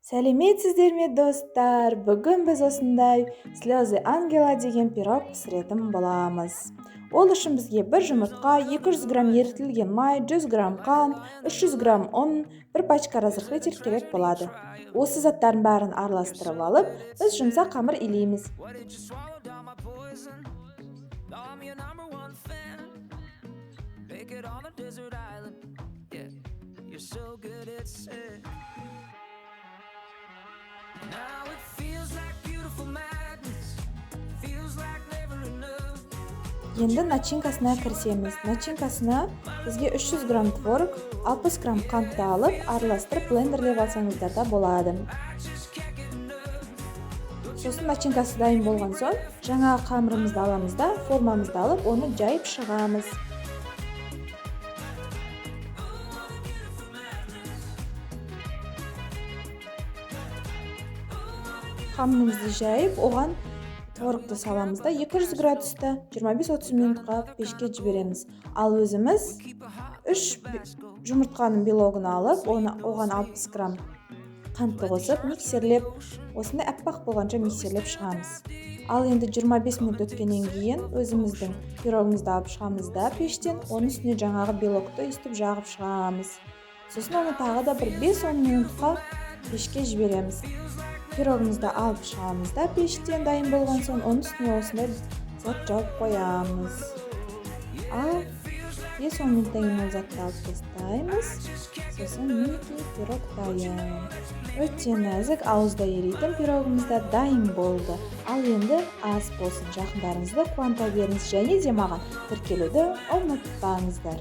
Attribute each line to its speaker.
Speaker 1: Сәлеметсіздер ме достар? Бүгін біз осындай слезы ангела деген пирог пісіретін боламыз. Ол үшін бізге 1 жұмыртқа, 200 грамм ерітілген май, 100 грамм қант, 300 грамм ұн, 1 пачка разрыхлитель керек болады. Осы заттардың бәрін араластырып алып, біз жұмсақ қамыр илейміз. Енді начинкасына кірісеміз. Начинкасына бізге 300 грамм творог, 60 грамм қантты алып, араластырып блендерлеп алсаңыздар да болады. Сосын начинкасы дайын болған соң, жаңағы қамырымызды аламыз да, формамызды алып, оны жайып шығамыз. Қамырымызды жайып, оған творогты саламыз да 200 градуста 25-30 минутқа пешке жібереміз. Ал өзіміз 3 жұмыртқаның белогын алып, оған 60 грамм қантты қосып, миксерлеп, осындай аппақ болғанша миксерлеп шығамыз. Ал енді 25 минут өткеннен кейін өзіміздің пирогымызды алып шығамыз да пештен, оның үстіне жаңағы белокты үстіп жағып шығамыз. Сосын оны тағы да бір 5-10 минутқа пешке жібереміз. Пирогымызды алып шығамыз да пештен дайын болған соң, оның үстіне осындай зат жауып қоямыз. Ал 5-10 минуттан кейін ол затты алып тастаймыз. Сосын мінекей пирог дайын. Өте нәзік, ауызда еритін пирогымыз да дайын болды. Ал енді ас болсын, жақындарыңызды қуанта беріңіз және де маған тіркелуді ұмытпаңыздар.